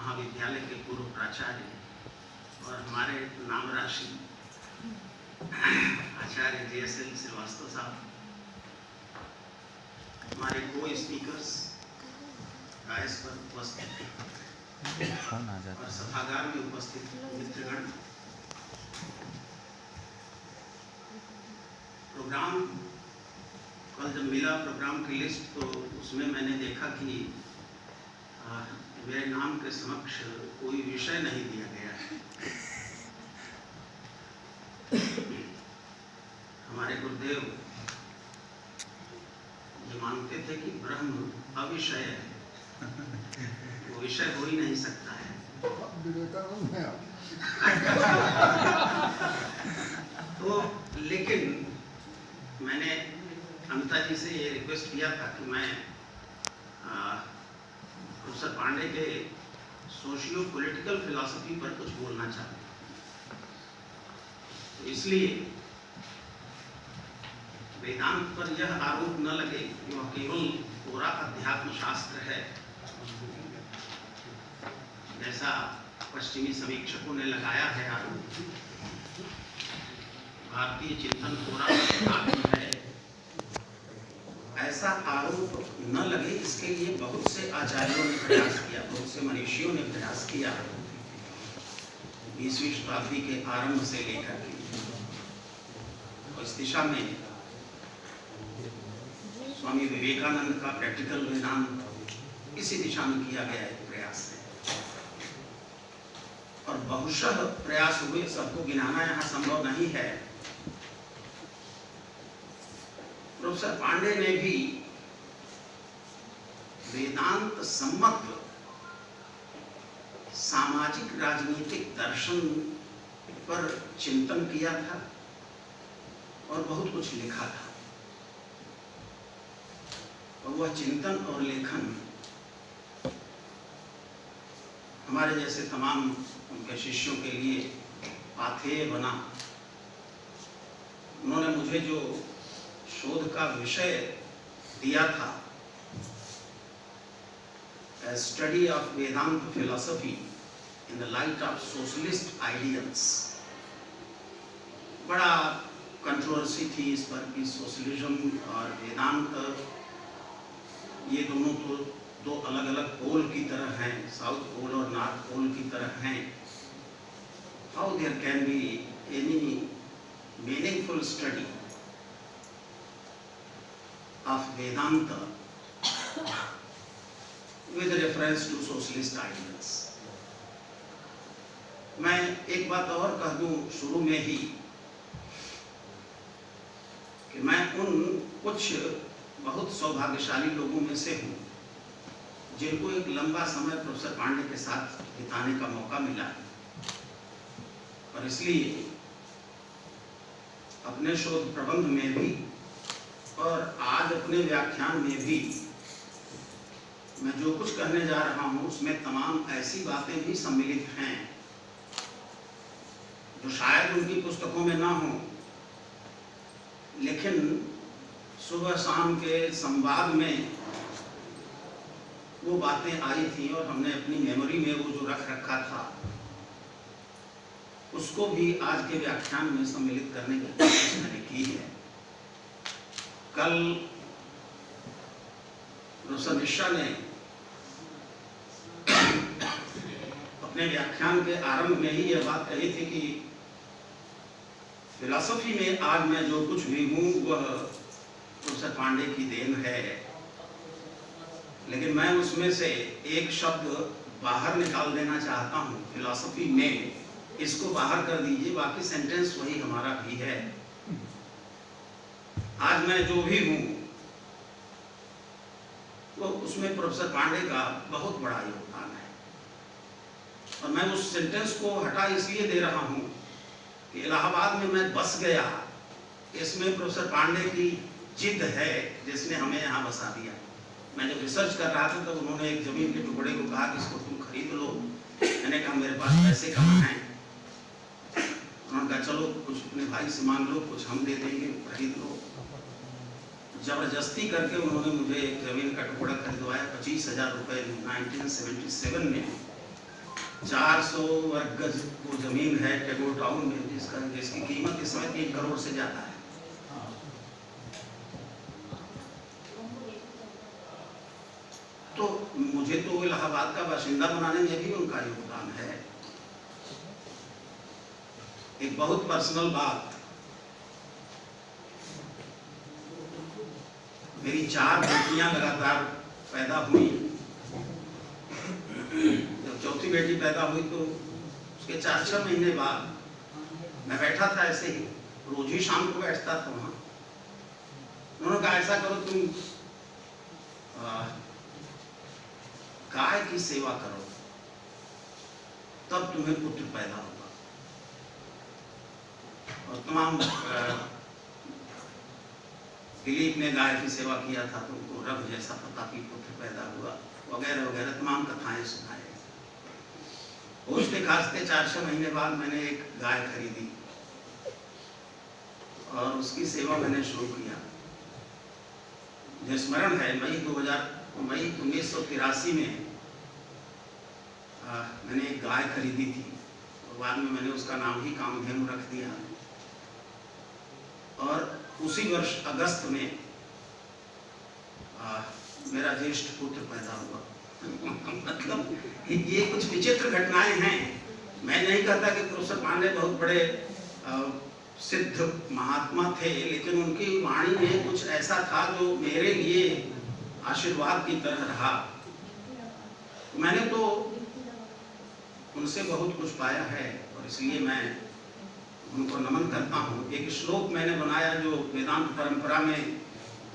महाविद्यालय के पूर्व प्राचार्य और हमारे नाम राशि आचार्य JSL श्रीवास्तव साहब, हमारे को स्पीकर्स डायस पर उपस्थित और सभागार में उपस्थित मित्रगण, प्रोग्राम कल जब मिला प्रोग्राम की लिस्ट तो उसमें मैंने देखा कि मेरे नाम के समक्ष कोई विषय नहीं दिया गया है। हमारे गुरुदेव ये मानते थे कि ब्रह्म अविषय है, वो विषय हो ही नहीं सकता है। तो लेकिन मैंने अमिता जी से ये रिक्वेस्ट किया था कि मैं प्रोफेसर पांडे के सोशियो पॉलिटिकल फिलॉसफी पर कुछ बोलना चाहता हूँ। तो इसलिए वेदांत पर यह आरोप न लगे कि वह केवल पूरा अध्यात्म शास्त्र है, जैसा पश्चिमी समीक्षकों ने लगाया है आरोप। भारतीय चिंतन पूरा अध्यात्म है, ऐसा आरोप न लगे इसके लिए बहुत से आचार्यों ने प्रयास किया, बहुत से मनीषियों ने प्रयास किया 20वीं शताब्दी के आरंभ से लेकर के। और इस दिशा में स्वामी विवेकानंद का प्रैक्टिकल वेदांत इसी दिशा में किया गया एक प्रयास है। और बहुशः प्रयास हुए, सबको गिनाना यहाँ संभव नहीं है। प्रोफेसर पांडे ने भी वेदांत सम्मत सामाजिक राजनीतिक दर्शन पर चिंतन किया था और बहुत कुछ लिखा था। और वह चिंतन और लेखन हमारे जैसे तमाम उनके शिष्यों के लिए पाथेय बना। उन्होंने मुझे जो शोध का विषय दिया था, A study of Vedanta philosophy in the light of socialist ideals, बड़ा कंट्रोवर्सी थी इस पर कि सोशलिज्म और वेदांत ये दोनों तो दो अलग अलग पोल की तरह हैं, साउथ पोल और नॉर्थ पोल की तरह हैं। How there can be any meaningful study of Vedanta with reference to socialist ideals? मैं एक बात और कह दूं शुरू में ही कि मैं उन कुछ बहुत सौभाग्यशाली लोगों में से हूं जिनको एक लंबा समय प्रोफेसर पांडे के साथ बिताने का मौका मिला। और इसलिए अपने शोध प्रबंध में भी और आज अपने व्याख्यान में भी मैं जो कुछ कहने जा रहा हूं उसमें तमाम ऐसी बातें भी सम्मिलित हैं जो शायद उनकी पुस्तकों में ना हो, लेकिन सुबह शाम के संवाद में वो बातें आई थी और हमने अपनी मेमोरी में वो जो रख रखा था उसको भी आज के व्याख्यान में सम्मिलित करने की कोशिश मैंने की है। कल प्रोफेसर मिश्रा ने अपने व्याख्यान के आरंभ में ही यह बात कही थी कि फिलॉसफी में आज मैं जो कुछ भी हूँ वह प्रोफेसर पांडे की देन है, लेकिन मैं उसमें से एक शब्द बाहर निकाल देना चाहता हूँ। फिलॉसफी में इसको बाहर कर दीजिए, बाकी सेंटेंस वही हमारा भी है। आज मैं जो भी हूँ तो उसमें प्रोफेसर पांडे का बहुत बड़ा योगदान है। और मैं उस सेंटेंस को हटा इसलिए दे रहा हूँ कि इलाहाबाद में मैं बस गया, इसमें प्रोफेसर पांडे की जिद है जिसने हमें यहाँ बसा दिया। मैं जब रिसर्च कर रहा था तो उन्होंने एक जमीन के टुकड़े को कहा कि इसको तुम खरीद लो। मैंने कहा मेरे पास पैसे कहाँ हैं? उन्होंने कहा चलो कुछ अपने भाई से मांग लो, कुछ हम दे देंगे, खरीद लो। जबरदस्ती करके उन्होंने मुझे एक जमीन का टुकड़ा खरीदवाया 25,000 रुपये 1977 में। 400 वर्ग गज वो जमीन है टैगोर टाउन में, जिसकी कीमत इस समय 3 करोड़ से ज्यादा है। तो मुझे तो इलाहाबाद का बाशिंदा बनाने में भी उनका योगदान है। एक बहुत पर्सनल बात, मेरी 4 बेटियां लगातार पैदा हुई। जब चौथी बेटी पैदा हुई तो उसके 4-6 महीने बाद मैं बैठा था ऐसे ही, रोज ही शाम को बैठता था वहां। उन्होंने कहा ऐसा करो तुम गाय की सेवा करो, तब तुम्हें पुत्र पैदा होगा। और तमाम दिलीप ने गाय की सेवा किया था तो उनको रब जैसा प्रतापी पुत्र पैदा हुआ, वगैरह वगैरह तमाम कथाएं सुनाए। उसके खासते 4-6 महीने बाद मैंने एक गाय खरीदी और उसकी सेवा मैंने शुरू किया। मुझे स्मरण है मई 1983 में मैंने एक गाय खरीदी थी और बाद में मैंने उसका नाम ही कामधेनु रख दिया। और उसी वर्ष अगस्त में मेरा ज्येष्ठ पुत्र पैदा हुआ। मतलब ये कुछ विचित्र घटनाएं हैं। मैं नहीं कहता कि प्रोफेसर पांडे बहुत बड़े सिद्ध महात्मा थे, लेकिन उनकी वाणी में कुछ ऐसा था जो मेरे लिए आशीर्वाद की तरह रहा। मैंने तो उनसे बहुत कुछ पाया है और इसलिए मैं उनको नमन करता हूँ। एक श्लोक मैंने बनाया जो वेदांत परंपरा में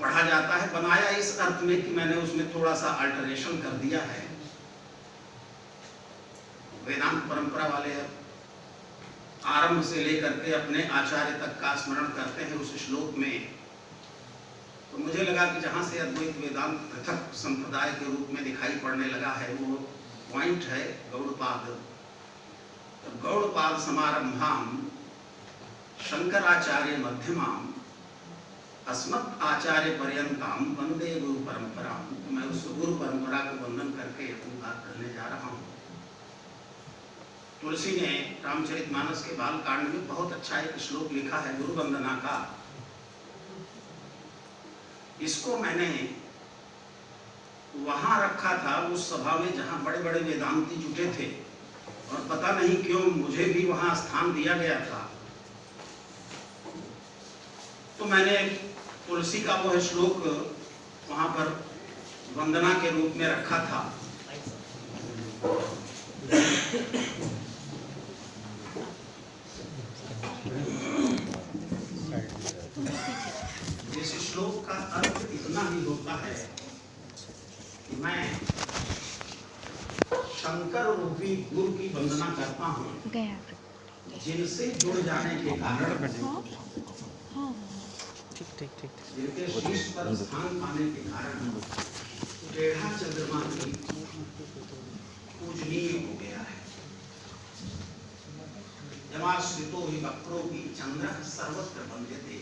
पढ़ा जाता है, बनाया इस अर्थ में कि मैंने उसमें थोड़ा सा अल्टरेशन कर दिया है। वेदांत परंपरा वाले आरंभ से लेकर के अपने आचार्य तक का स्मरण करते हैं उस श्लोक में। तो मुझे लगा कि जहाँ से अद्वैत वेदांत पृथक संप्रदाय के रूप में दिखाई पड़ने लगा है वो पॉइंट है गौड़पाद। गौड़पाद समारंभाम शंकराचार्य मध्यमाम अस्मत् आचार्य पर्यंताम वंदे गुरु परंपराम। तो मैं उस गुरु परंपरा को वंदन करके अपनी बात करने जा रहा हूँ। तुलसी ने रामचरितमानस के बाल कांड में बहुत अच्छा एक श्लोक लिखा है गुरु वंदना का। इसको मैंने वहां रखा था उस सभा में जहां बड़े बड़े वेदांती जुटे थे और पता नहीं क्यों मुझे भी वहां स्थान दिया गया था। तो मैंने तुलसी का वह श्लोक वहां पर वंदना के रूप में रखा था। इस श्लोक का अर्थ इतना ही होता है कि मैं शंकर रूपी गुरु की वंदना करता हूँ जिनसे जुड़ जाने के कारण, जिनके शीश पर स्थान पाने के कारण टेढ़ा चंद्रमा भी पूजनीय हो गया है। यमाश्रितो हि वक्रो की चंद्र सर्वत्र वंद्यते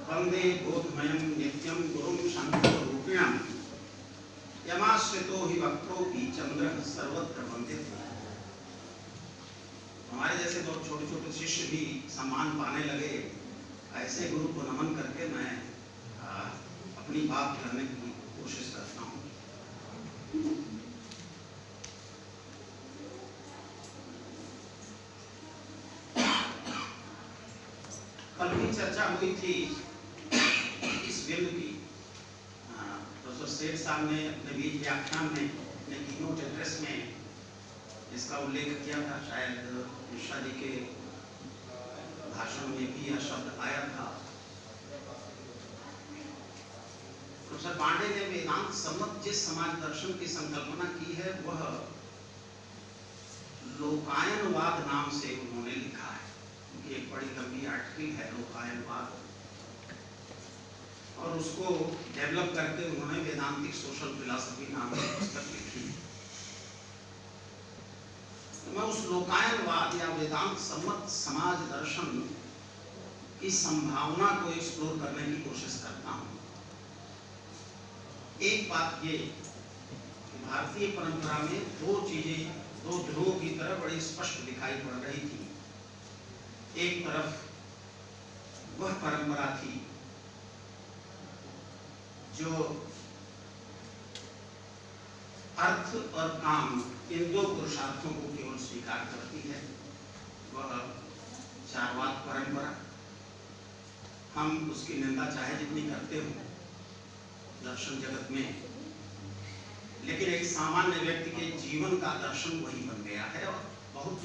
वंदे बोधमयं नित्यं गुरुं शंकर रूपिणं। यमाश्रितो हि वक्रो की चंद्र सर्वत्र वंद्यते। हमारे जैसे दो छोटे छोटे शिष्य भी सम्मान पाने लगे, ऐसे गुरु को नमन करके मैं अपनी बात करने की कोशिश करता हूँ। कल भी चर्चा हुई थी इस बिंदु की। प्रोफेसर सेठ साहब ने अपने बीच व्याख्यान में अपने कीनोट एड्रेस में इसका उल्लेख किया था। शायद मिश्रा जी के भाषण में भी यह शब्द आया था। प्रोफेसर पांडे ने वेदांत सम्मत जिस समाज दर्शन की संकल्पना की है वह लोकायनवाद नाम से उन्होंने लिखा है। उनकी एक बड़ी लंबी आर्टिकल है लोकायनवाद, और उसको डेवलप करके उन्होंने वेदांतिक सोशल फिलॉसफी नाम की पुस्तक लिखी। तो मैं उस लोकायनवाद या वेदांत सम्मत समाज दर्शन की संभावना को एक्सप्लोर करने की कोशिश करता हूँ। एक बात ये कि भारतीय परंपरा में दो ध्रुवों की तरह बड़ी स्पष्ट दिखाई पड़ रही थी। एक तरफ वह परंपरा थी जो अर्थ और काम इन दो पुरुषार्थों को केवल स्वीकार करती है, वह चारवाक परंपरा। हम उसकी निंदा चाहे जितनी करते हो दर्शन जगत में, लेकिन एक सामान्य व्यक्ति के जीवन का दर्शन वही बन गया है और बहुत